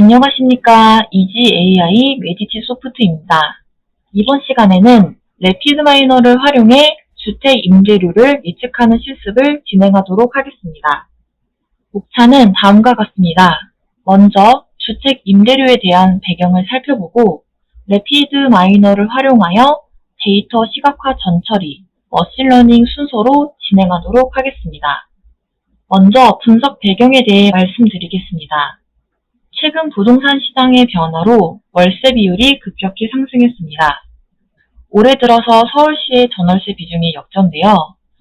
안녕하십니까. 이지 AI 메디치 소프트입니다. 이번 시간에는 래피드 마이너를 활용해 주택 임대료를 예측하는 실습을 진행하도록 하겠습니다. 목차는 다음과 같습니다. 먼저 주택 임대료에 대한 배경을 살펴보고 래피드 마이너를 활용하여 데이터 시각화 전처리, 머신러닝 순서로 진행하도록 하겠습니다. 먼저 분석 배경에 대해 말씀드리겠습니다. 최근 부동산 시장의 변화로 월세 비율이 급격히 상승했습니다. 올해 들어서 서울시의 전월세 비중이 역전되어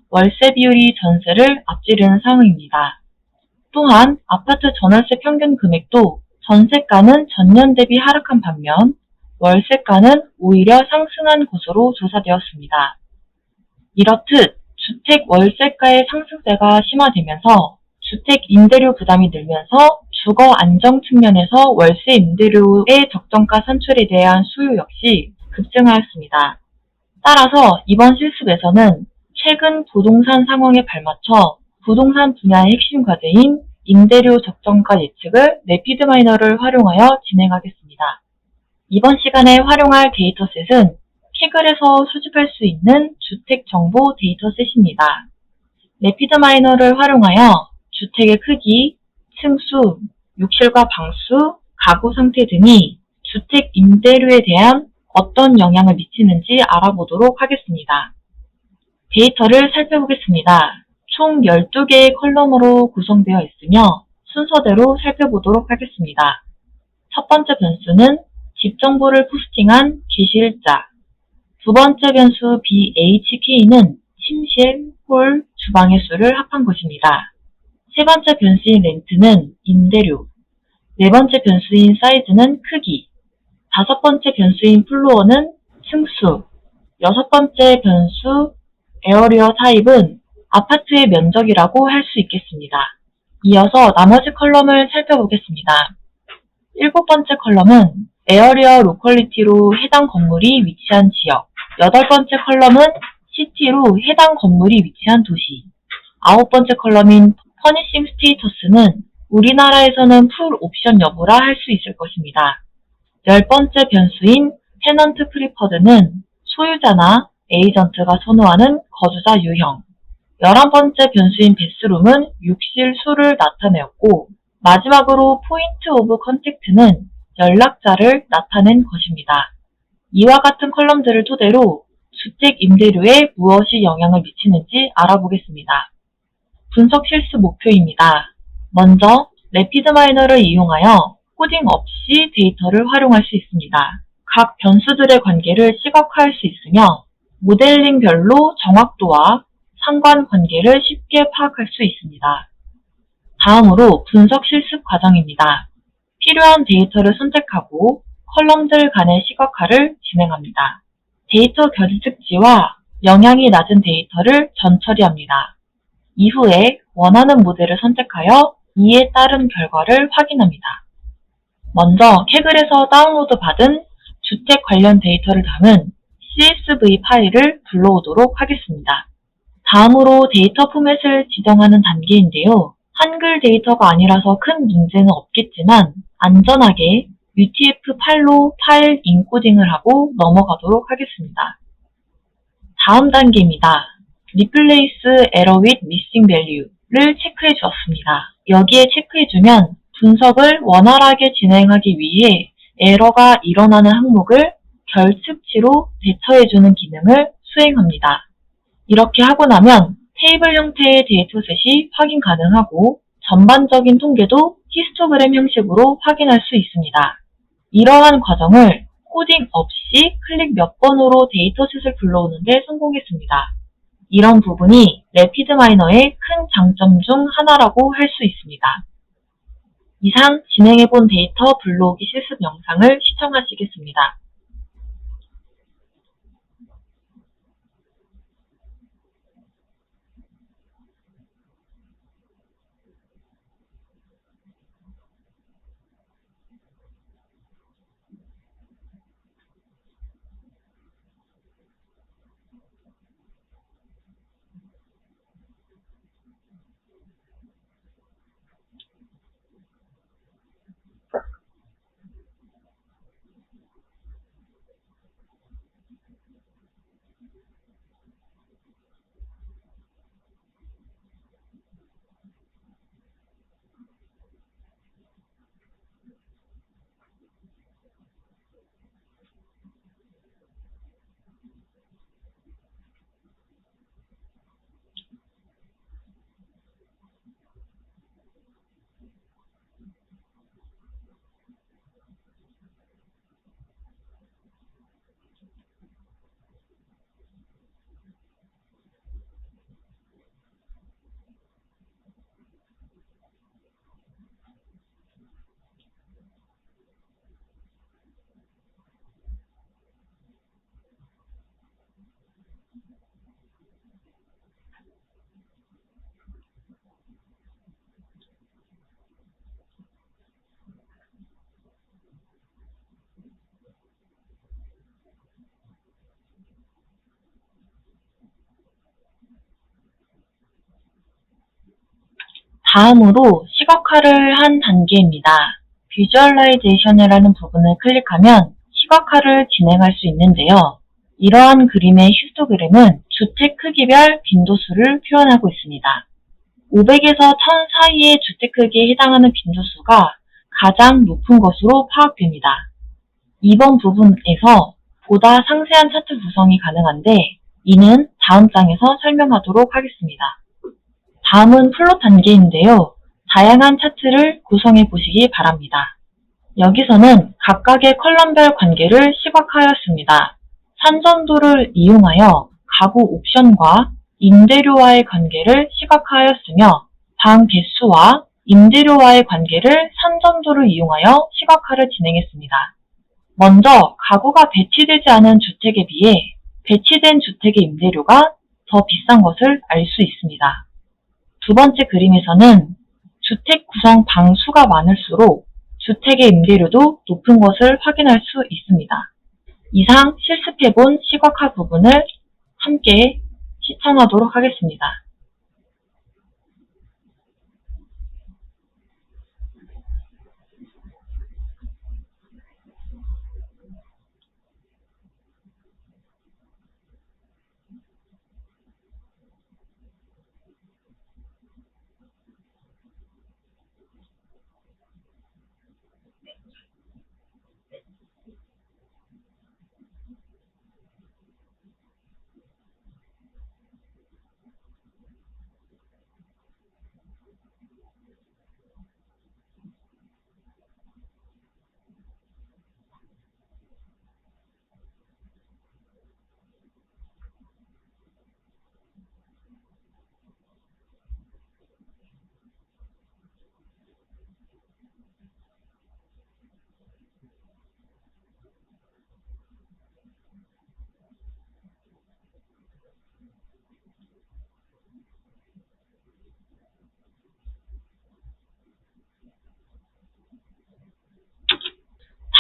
월세 비율이 전세를 앞지르는 상황입니다. 또한 아파트 전월세 평균 금액도 전세가는 전년 대비 하락한 반면 월세가는 오히려 상승한 것으로 조사되었습니다. 이렇듯 주택 월세가의 상승세가 심화되면서 주택 임대료 부담이 늘면서 주거 안정 측면에서 월세 임대료의 적정가 산출에 대한 수요 역시 급증하였습니다. 따라서 이번 실습에서는 최근 부동산 상황에 발맞춰 부동산 분야의 핵심 과제인 임대료 적정가 예측을 래피드 마이너를 활용하여 진행하겠습니다. 이번 시간에 활용할 데이터셋은 캐글에서 수집할 수 있는 주택 정보 데이터셋입니다. 래피드 마이너를 활용하여 주택의 크기, 층수, 욕실과 방수, 가구 상태 등이 주택 임대료에 대한 어떤 영향을 미치는지 알아보도록 하겠습니다. 데이터를 살펴보겠습니다. 총 12개의 컬럼으로 구성되어 있으며 순서대로 살펴보도록 하겠습니다. 첫 번째 변수는 집 정보를 포스팅한 게시일자, 두 번째 변수 BHK는 침실, 홀, 주방의 수를 합한 것입니다. 세 번째 변수인 렌트는 임대료, 네 번째 변수인 사이즈는 크기, 다섯 번째 변수인 플로어는 층수, 여섯 번째 변수 에어리어 타입은 아파트의 면적이라고 할 수 있겠습니다. 이어서 나머지 컬럼을 살펴보겠습니다. 일곱 번째 컬럼은 에어리어 로컬리티로 해당 건물이 위치한 지역, 여덟 번째 컬럼은 시티로 해당 건물이 위치한 도시, 아홉 번째 컬럼인 퍼니싱 스테이터스는 우리나라에서는 풀 옵션 여부라 할 수 있을 것입니다. 열 번째 변수인 테넌트 프리퍼드는 소유자나 에이전트가 선호하는 거주자 유형, 11번째 변수인 베스룸은 욕실 수를 나타내었고 마지막으로 포인트 오브 컨택트는 연락자를 나타낸 것입니다. 이와 같은 컬럼들을 토대로 주택 임대료에 무엇이 영향을 미치는지 알아보겠습니다. 분석 실습 목표입니다. 먼저 래피드 마이너를 이용하여 코딩 없이 데이터를 활용할 수 있습니다. 각 변수들의 관계를 시각화할 수 있으며 모델링별로 정확도와 상관관계를 쉽게 파악할 수 있습니다. 다음으로 분석 실습 과정입니다. 필요한 데이터를 선택하고 컬럼들 간의 시각화를 진행합니다. 데이터 결특지와 영향이 낮은 데이터를 전처리합니다. 이후에 원하는 모델을 선택하여 이에 따른 결과를 확인합니다. 먼저 캐글에서 다운로드 받은 주택 관련 데이터를 담은 CSV 파일을 불러오도록 하겠습니다. 다음으로 데이터 포맷을 지정하는 단계인데요. 한글 데이터가 아니라서 큰 문제는 없겠지만 안전하게 UTF-8로 파일 인코딩을 하고 넘어가도록 하겠습니다. 다음 단계입니다. Replace Error with Missing Value를 체크해 주었습니다. 여기에 체크해주면 분석을 원활하게 진행하기 위해 에러가 일어나는 항목을 결측치로 대처해주는 기능을 수행합니다. 이렇게 하고 나면 테이블 형태의 데이터셋이 확인 가능하고 전반적인 통계도 히스토그램 형식으로 확인할 수 있습니다. 이러한 과정을 코딩 없이 클릭 몇 번으로 데이터셋을 불러오는 데 성공했습니다. 이런 부분이 래피드 마이너의 큰 장점 중 하나라고 할 수 있습니다. 이상 진행해본 데이터 불러오기 실습 영상을 시청하시겠습니다. 다음으로 시각화를 한 단계입니다. 비주얼라이제이션이라는 부분을 클릭하면 시각화를 진행할 수 있는데요. 이러한 그림의 히스토그램은 주택 크기별 빈도수를 표현하고 있습니다. 500에서 1000 사이의 주택 크기에 해당하는 빈도수가 가장 높은 것으로 파악됩니다. 이번 부분에서 보다 상세한 차트 구성이 가능한데 이는 다음 장에서 설명하도록 하겠습니다. 다음은 플롯 단계인데요. 다양한 차트를 구성해 보시기 바랍니다. 여기서는 각각의 컬럼별 관계를 시각화하였습니다. 산전도를 이용하여 가구 옵션과 임대료와의 관계를 시각화하였으며 방 개수와 임대료와의 관계를 산전도를 이용하여 시각화를 진행했습니다. 먼저 가구가 배치되지 않은 주택에 비해 배치된 주택의 임대료가 더 비싼 것을 알 수 있습니다. 두 번째 그림에서는 주택 구성 방 수가 많을수록 주택의 임대료도 높은 것을 확인할 수 있습니다. 이상 실습해본 시각화 부분을 함께 시청하도록 하겠습니다.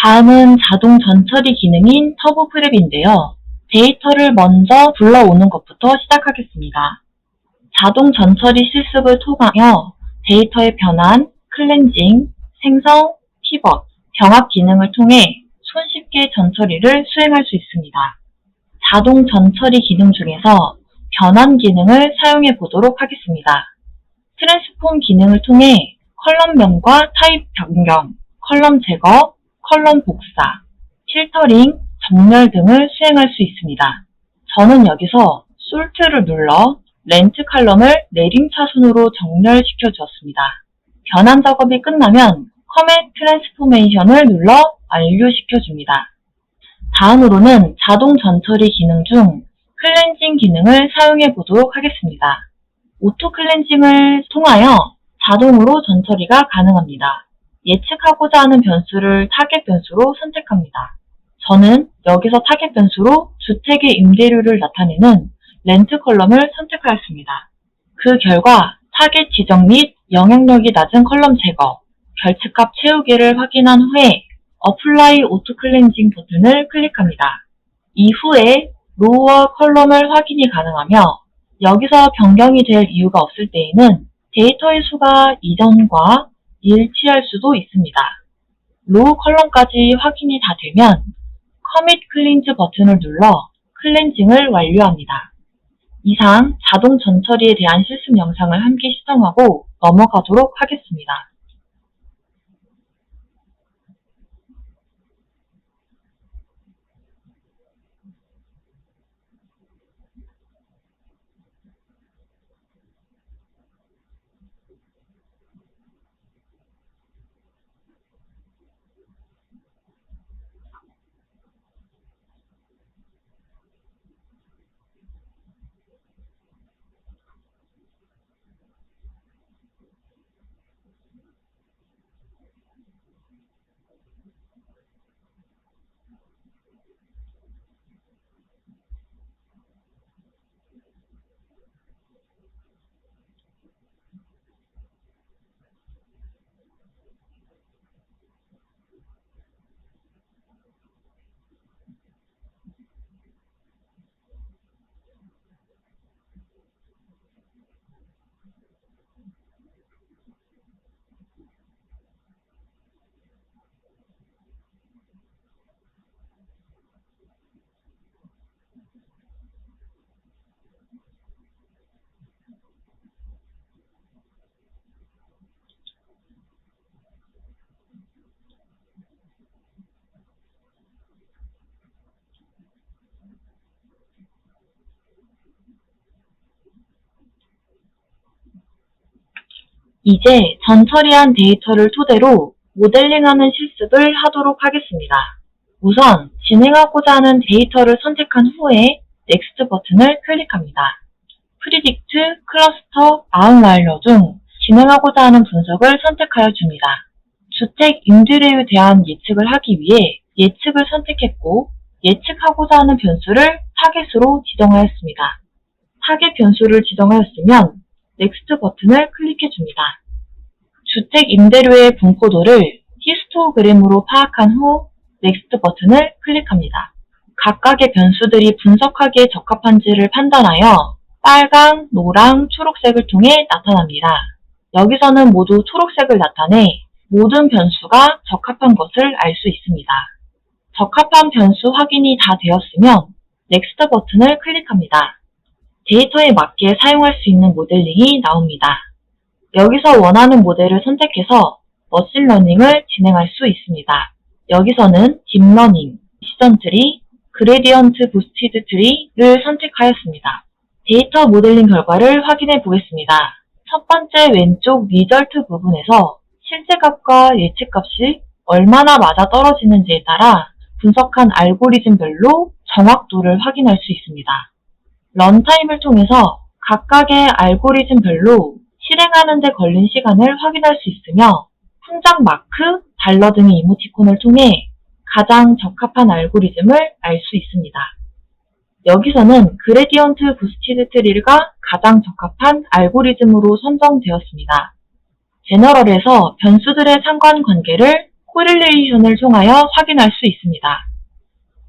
다음은 자동 전처리 기능인 터보 프랩인데요. 데이터를 먼저 불러오는 것부터 시작하겠습니다. 자동 전처리 실습을 통하여 데이터의 변환, 클렌징, 생성, 피벗, 병합 기능을 통해 손쉽게 전처리를 수행할 수 있습니다. 자동 전처리 기능 중에서 변환 기능을 사용해 보도록 하겠습니다. 트랜스폼 기능을 통해 컬럼명과 타입 변경, 컬럼 제거, 컬럼 복사, 필터링, 정렬 등을 수행할 수 있습니다. 저는 여기서 솔트를 눌러 렌트 칼럼을 내림차순으로 정렬시켜 주었습니다. 변환 작업이 끝나면 커밋 트랜스포메이션을 눌러 완료시켜 줍니다. 다음으로는 자동 전처리 기능 중 클렌징 기능을 사용해 보도록 하겠습니다. 오토 클렌징을 통하여 자동으로 전처리가 가능합니다. 예측하고자 하는 변수를 타겟 변수로 선택합니다. 저는 여기서 타겟 변수로 주택의 임대료를 나타내는 렌트 컬럼을 선택하였습니다. 그 결과 타겟 지정 및 영향력이 낮은 컬럼 제거, 결측값 채우기를 확인한 후에 어플라이 오토 클렌징 버튼을 클릭합니다. 이후에 로우와 컬럼을 확인이 가능하며 여기서 변경이 될 이유가 없을 때에는 데이터의 수가 이전과 일치할 수도 있습니다. 로우 컬럼까지 확인이 다 되면 커밋 클린즈 버튼을 눌러 클렌징을 완료합니다. 이상 자동 전처리에 대한 실습 영상을 함께 시청하고 넘어가도록 하겠습니다. 이제 전 처리한 데이터를 토대로 모델링하는 실습을 하도록 하겠습니다. 우선 진행하고자 하는 데이터를 선택한 후에 Next 버튼을 클릭합니다. Predict, Cluster, Outlier 중 진행하고자 하는 분석을 선택하여 줍니다. 주택 임대료에 대한 예측을 하기 위해 예측을 선택했고 예측하고자 하는 변수를 타겟으로 지정하였습니다. 타겟 변수를 지정하였으면 Next 버튼을 클릭해 줍니다. 주택 임대료의 분포도를 히스토그램으로 파악한 후 Next 버튼을 클릭합니다. 각각의 변수들이 분석하기에 적합한지를 판단하여 빨강, 노랑, 초록색을 통해 나타납니다. 여기서는 모두 초록색을 나타내 모든 변수가 적합한 것을 알 수 있습니다. 적합한 변수 확인이 다 되었으면 Next 버튼을 클릭합니다. 데이터에 맞게 사용할 수 있는 모델링이 나옵니다. 여기서 원하는 모델을 선택해서 머신러닝을 진행할 수 있습니다. 여기서는 딥러닝, 디시전 트리, 그레디언트 부스티드 트리를 선택하였습니다. 데이터 모델링 결과를 확인해 보겠습니다. 첫 번째 왼쪽 리절트 부분에서 실제 값과 예측 값이 얼마나 맞아 떨어지는지에 따라 분석한 알고리즘별로 정확도를 확인할 수 있습니다. 런타임을 통해서 각각의 알고리즘별로 실행하는 데 걸린 시간을 확인할 수 있으며 훈장 마크, 달러 등의 이모티콘을 통해 가장 적합한 알고리즘을 알 수 있습니다. 여기서는 그레디언트 부스티드 트리가 가장 적합한 알고리즘으로 선정되었습니다. 제너럴에서 변수들의 상관관계를 코릴레이션을 통하여 확인할 수 있습니다.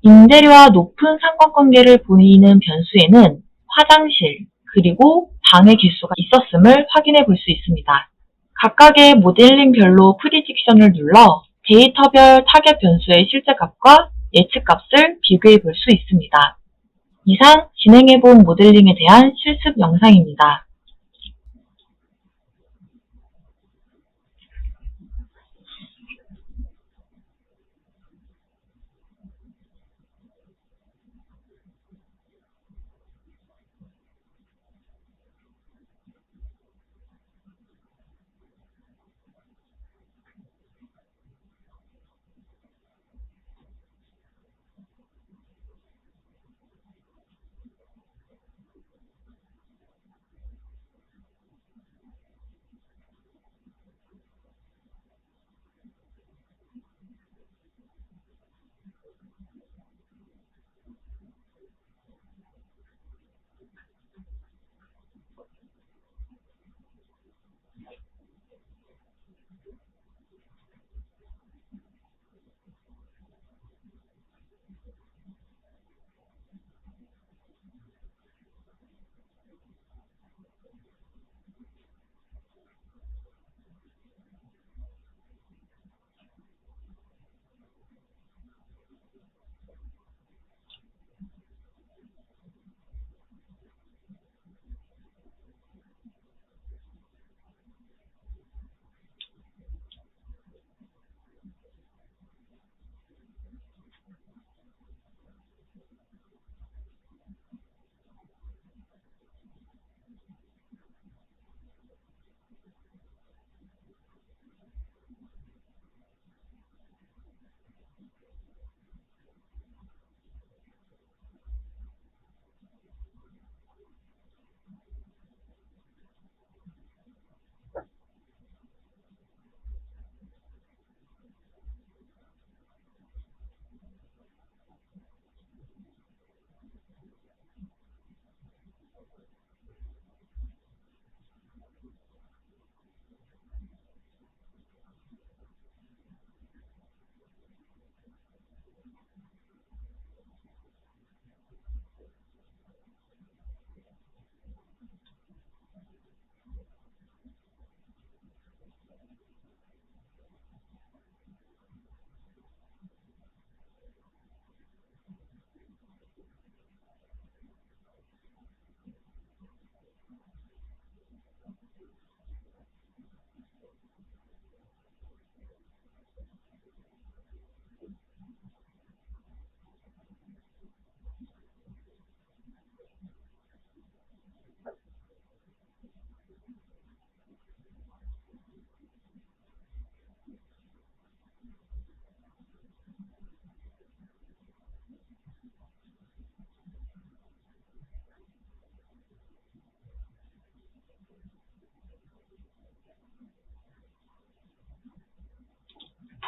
임대료와 높은 상관관계를 보이는 변수에는 화장실, 그리고 방의 개수가 있었음을 확인해 볼 수 있습니다. 각각의 모델링별로 프리딕션을 눌러 데이터별 타겟 변수의 실제 값과 예측 값을 비교해 볼 수 있습니다. 이상 진행해 본 모델링에 대한 실습 영상입니다.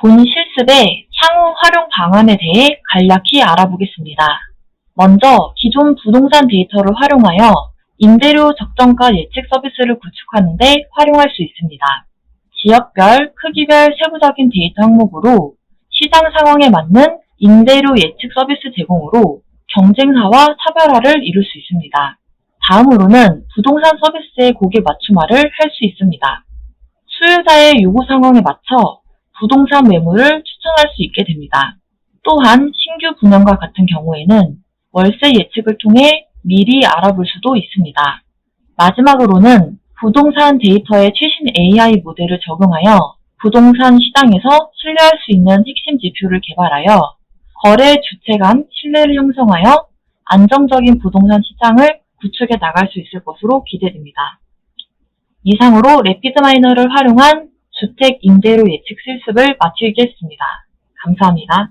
본 실습의 향후 활용 방안에 대해 간략히 알아보겠습니다. 먼저 기존 부동산 데이터를 활용하여 임대료 적정가 예측 서비스를 구축하는 데 활용할 수 있습니다. 지역별, 크기별 세부적인 데이터 항목으로 시장 상황에 맞는 임대료 예측 서비스 제공으로 경쟁사와 차별화를 이룰 수 있습니다. 다음으로는 부동산 서비스의 고객 맞춤화를 할 수 있습니다. 수요자의 요구 상황에 맞춰 부동산 매물을 추천할 수 있게 됩니다. 또한 신규 분양과 같은 경우에는 월세 예측을 통해 미리 알아볼 수도 있습니다. 마지막으로는 부동산 데이터의 최신 AI 모델을 적용하여 부동산 시장에서 신뢰할 수 있는 핵심 지표를 개발하여 거래 주체 간 신뢰를 형성하여 안정적인 부동산 시장을 구축해 나갈 수 있을 것으로 기대됩니다. 이상으로 래피드마이너를 활용한 주택 임대료 예측 실습을 마치겠습니다. 감사합니다.